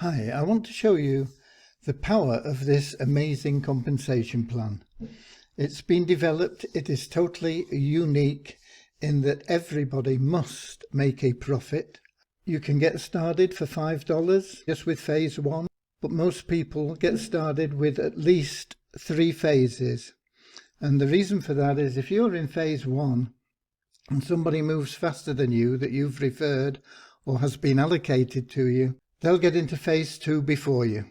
Hi, I want to show you the power of this amazing compensation plan. It's been developed, it is totally unique in that everybody must make a profit. You can get started for $5 just with phase 1, but most people get started with at least 3 phases. And the reason for that is if you're in phase 1 and somebody moves faster than you that you've referred or has been allocated to you, they'll get into phase 2 before you.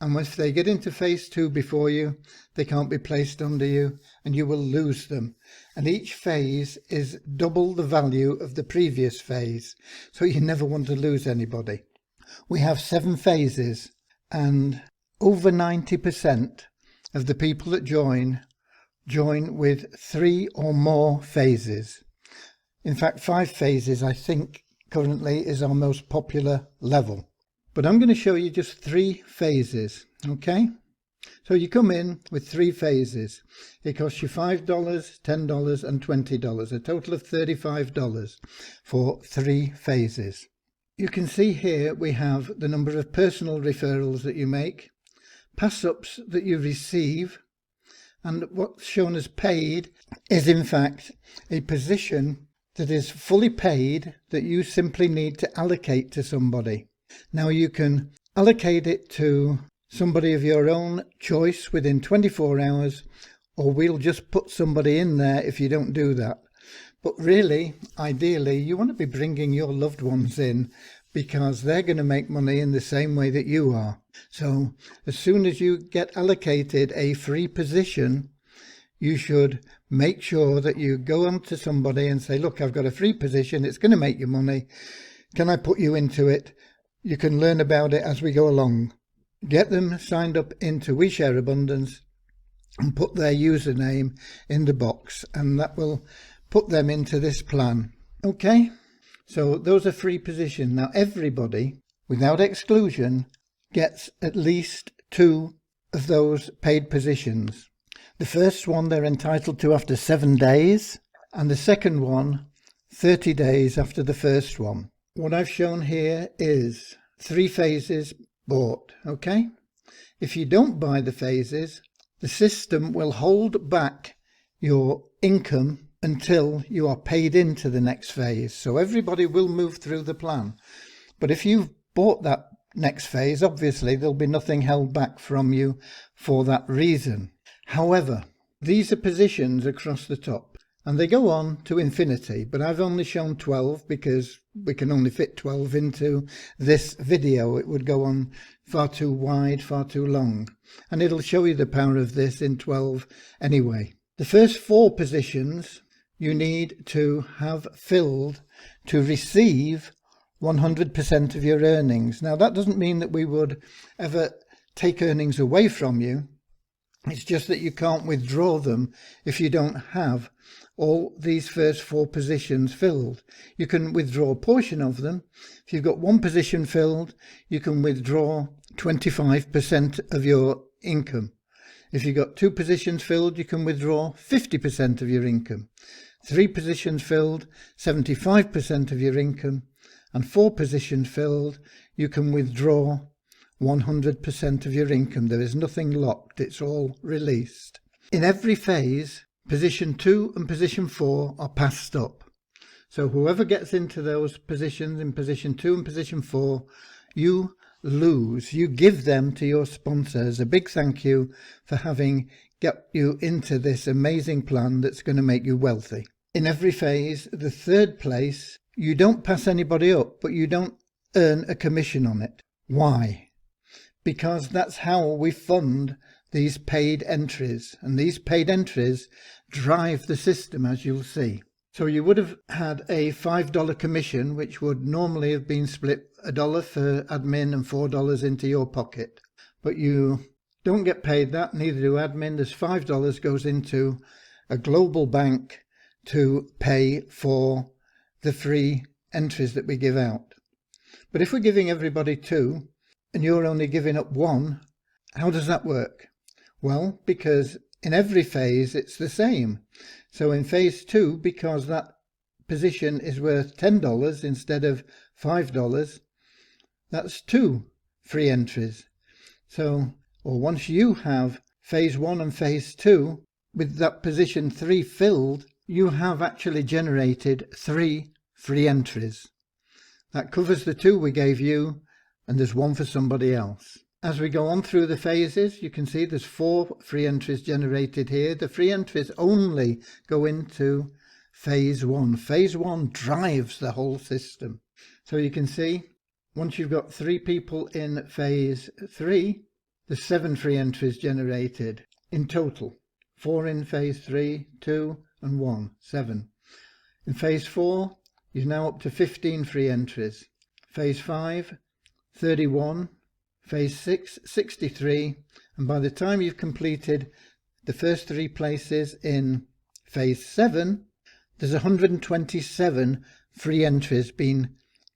And if they get into phase 2 before you, they can't be placed under you and you will lose them. And each phase is double the value of the previous phase. So you never want to lose anybody. We have 7 phases and over 90% of the people that join with 3 or more phases. In fact, 5 phases, I think, currently is our most popular level. But I'm going to show you just 3 phases, okay? So you come in with 3 phases. It costs you $5, $10 and $20, a total of $35 for 3 phases. You can see here we have the number of personal referrals that you make, pass-ups that you receive, and what's shown as paid is in fact a position that is fully paid that you simply need to allocate to somebody. Now you can allocate it to somebody of your own choice within 24 hours, or we'll just put somebody in there if you don't do that. But really, ideally, you want to be bringing your loved ones in because they're going to make money in the same way that you are. So as soon as you get allocated a free position, you should make sure that you go on to somebody and say, look, I've got a free position, it's going to make you money. Can I put you into it? You can learn about it as we go along. Get them signed up into We Share Abundance and put their username in the box, and that will put them into this plan. Okay, so those are free positions. Now everybody, without exclusion, gets at least 2 of those paid positions. The first one they're entitled to after 7 days, and the second one 30 days after the first one. What I've shown here is 3 phases bought, okay? If you don't buy the phases, the system will hold back your income until you are paid into the next phase. So everybody will move through the plan. But if you've bought that next phase, obviously there'll be nothing held back from you for that reason. However, these are positions across the top and they go on to infinity, but I've only shown 12 because we can only fit 12 into this video. It would go on far too wide, far too long, and it'll show you the power of this in 12 anyway. The first 4 positions you need to have filled to receive 100% of your earnings. Now that doesn't mean that we would ever take earnings away from you. It's just that you can't withdraw them if you don't have all these first 4 positions filled. You can withdraw a portion of them. If you've got 1 position filled, you can withdraw 25% of your income. If you've got 2 positions filled, you can withdraw 50% of your income. 3 positions filled, 75% of your income. And 4 positions filled, you can withdraw 100% of your income. There is nothing locked, it's all released. In every phase, position 2 and position 4 are passed up. So whoever gets into those positions in position 2 and position 4, you lose. You give them to your sponsors. A big thank you for having got you into this amazing plan that's going to make you wealthy. In every phase, the 3rd place, you don't pass anybody up, but you don't earn a commission on it. Why? Because that's how we fund these paid entries, and these paid entries drive the system, as you'll see. So you would have had a $5 commission, which would normally have been split $1 for admin and $4 into your pocket, but you don't get paid that, neither do admin. There's $5 goes into a global bank to pay for the free entries that we give out. But if we're giving everybody 2 and you're only giving up 1, how does that work? Well, because in every phase it's the same. So in phase 2, because that position is worth $10 instead of $5, that's 2 free entries. So, or once you have phase 1 and phase 2 with that position 3 filled, you have actually generated 3 free entries. That covers the 2 we gave you, and there's 1 for somebody else. As we go on through the phases, you can see there's 4 free entries generated here. The free entries only go into phase 1. Phase 1 drives the whole system. So you can see, once you've got 3 people in phase 3, there's 7 free entries generated in total. 4 in phase 3, 2 and 1, 7. In phase 4, you're now up to 15 free entries. Phase 5, 31. Phase 6, 63. And by the time you've completed the first 3 places in phase 7, there's 127 free entries being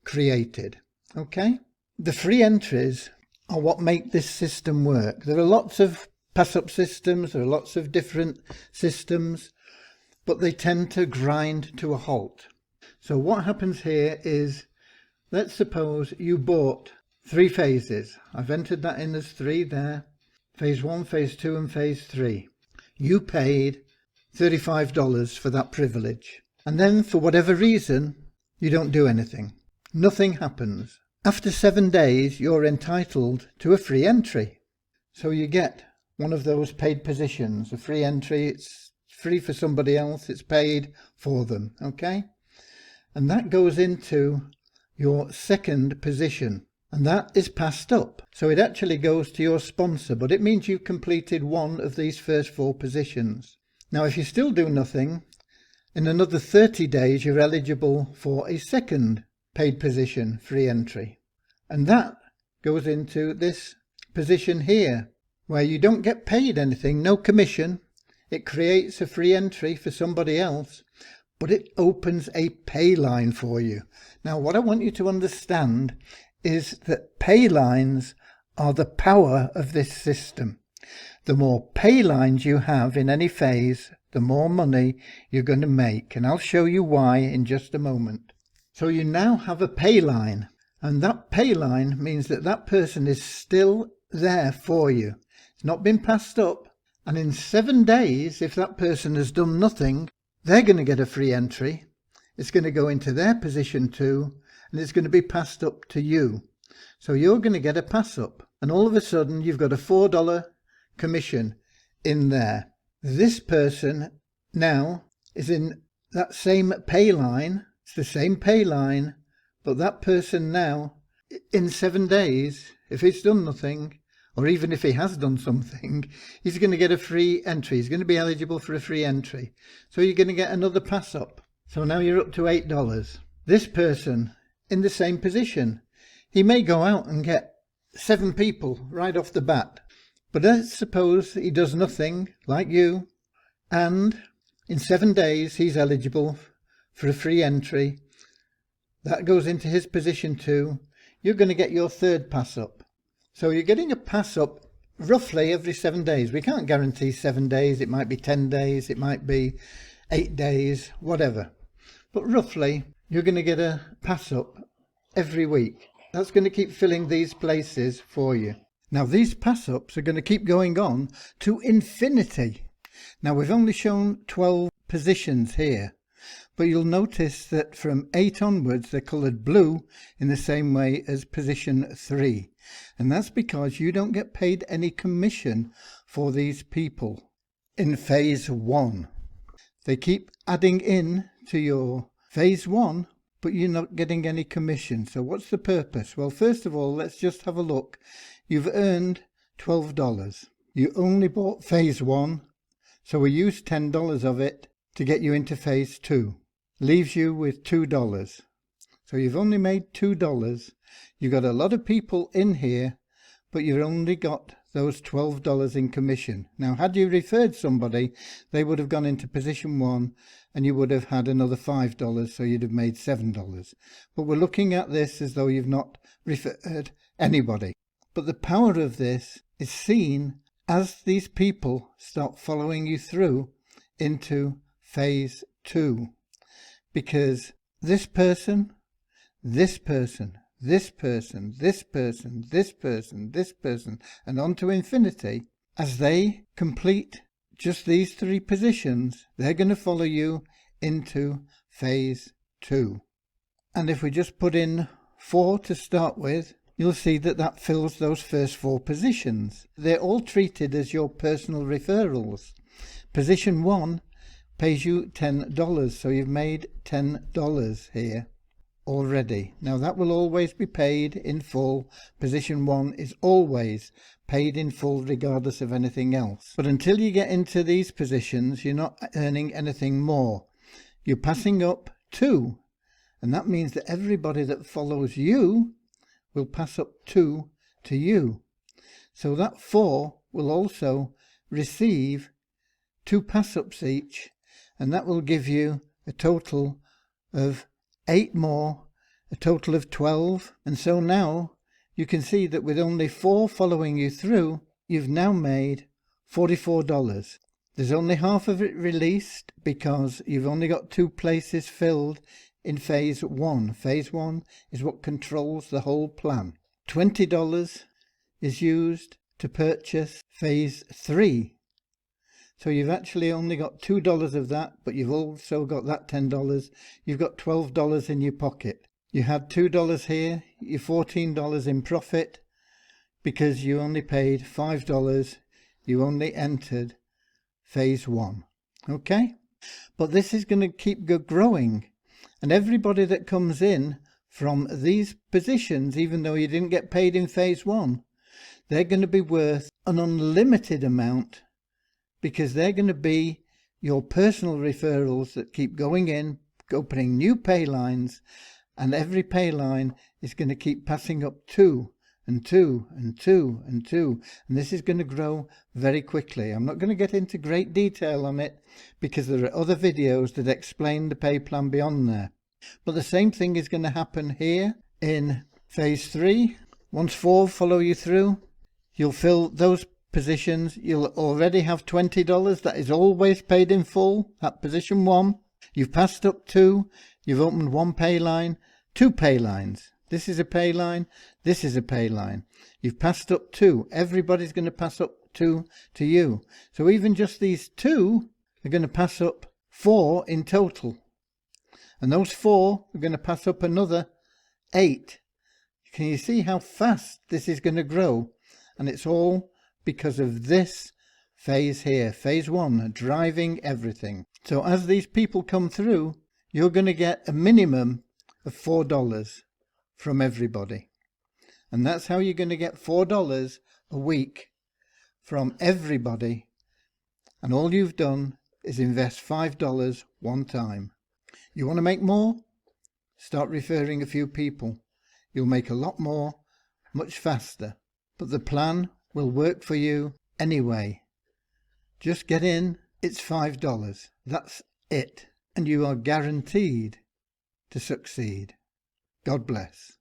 created. Okay? The free entries are what make this system work. There are lots of pass-up systems, there are lots of different systems, but they tend to grind to a halt. So what happens here is, let's suppose you bought 3 phases. I've entered that in as 3 there. Phase 1, phase 2 and phase 3. You paid $35 for that privilege. And then for whatever reason, you don't do anything. Nothing happens. After 7 days, you're entitled to a free entry. So you get one of those paid positions, a free entry. It's free for somebody else. It's paid for them. Okay? And that goes into your second position. And that is passed up. So it actually goes to your sponsor, but it means you've completed one of these first 4 positions. Now, if you still do nothing, in another 30 days, you're eligible for a second paid position free entry. And that goes into this position here, where you don't get paid anything, no commission. It creates a free entry for somebody else, but it opens a Payline for you. Now, what I want you to understand is that Paylines are the power of this system. The more Paylines you have in any phase, the more money you're going to make. And I'll show you why in just a moment. So you now have a Payline, and that Payline means that that person is still there for you. It's not been passed up. And in 7 days, if that person has done nothing, they're going to get a free entry. It's going to go into their position too, and it's going to be passed up to you. So you're going to get a pass up, and all of a sudden you've got a $4 commission in there. This person now is in that same Payline. It's the same Payline, but that person now, in 7 days, if he's done nothing, or even if he has done something, he's going to get a free entry. He's going to be eligible for a free entry. So you're going to get another pass up. So now you're up to $8. This person in the same position, he may go out and get 7 people right off the bat. But let's suppose he does nothing like you, and in 7 days he's eligible for a free entry. That goes into his position too. You're going to get your third pass up. So you're getting a pass up roughly every 7 days. We can't guarantee 7 days. It might be 10 days. It might be 8 days, whatever. But roughly you're going to get a pass up every week. That's going to keep filling these places for you. Now these pass ups are going to keep going on to infinity. Now we've only shown 12 positions here, but you'll notice that from 8 onwards they're coloured blue in the same way as position 3. And that's because you don't get paid any commission for these people in phase 1. They keep adding in to your phase 1, but you're not getting any commission. So what's the purpose? Well, first of all, let's just have a look. You've earned $12. You only bought phase 1, so we used $10 of it to get you into phase 2. Leaves you with $2. So you've only made $2. You've got a lot of people in here, but you've only got those $12 in commission. Now, had you referred somebody, they would have gone into position 1 and you would have had another $5, so you'd have made $7. But we're looking at this as though you've not referred anybody. But the power of this is seen as these people start following you through into phase 2. Because this person, this person, this person, this person, this person, and on to infinity. As they complete just these 3 positions, they're going to follow you into phase 2. And if we just put in 4 to start with, you'll see that that fills those first 4 positions. They're all treated as your personal referrals. Position 1 pays you $10, so you've made $10 here already. Now that will always be paid in full. Position 1 is always paid in full regardless of anything else. But until you get into these positions, you're not earning anything more. You're passing up 2, and that means that everybody that follows you will pass up 2 to you. So that 4 will also receive 2 pass-ups each, and that will give you a total of 8 more, a total of 12. And so now you can see that with only 4 following you through, you've now made $44. There's only half of it released because you've only got 2 places filled in phase 1. Phase 1 is what controls the whole plan. $20 is used to purchase phase 3. So you've actually only got $2 of that, but you've also got that $10. You've got $12 in your pocket. You had $2 here, you're $14 in profit because you only paid $5. You only entered phase 1. Okay? But this is going to keep growing. And everybody that comes in from these positions, even though you didn't get paid in phase 1, they're going to be worth an unlimited amount, because they're going to be your personal referrals that keep going in, opening new pay lines, and every pay line is going to keep passing up 2 and 2 and 2 and 2, and this is going to grow very quickly. I'm not going to get into great detail on it because there are other videos that explain the pay plan beyond there. But the same thing is going to happen here in phase 3. Once 4 follow you through, you'll fill those positions. You'll already have $20. That is always paid in full at position 1. You've passed up 2. You've opened 1 pay line, 2 pay lines. This is a pay line. This is a pay line. You've passed up 2. Everybody's going to pass up 2 to you. So even just these 2 are going to pass up 4 in total. And those 4 are going to pass up another 8. Can you see how fast this is going to grow? And it's all because of this phase here, phase 1, driving everything. So as these people come through, you're going to get a minimum of $4 from everybody. And that's how you're going to get $4 a week from everybody. And all you've done is invest $5 one time. You want to make more? Start referring a few people. You'll make a lot more, much faster. But the plan will work for you anyway. Just get in. It's $5. That's it. And you are guaranteed to succeed. God bless.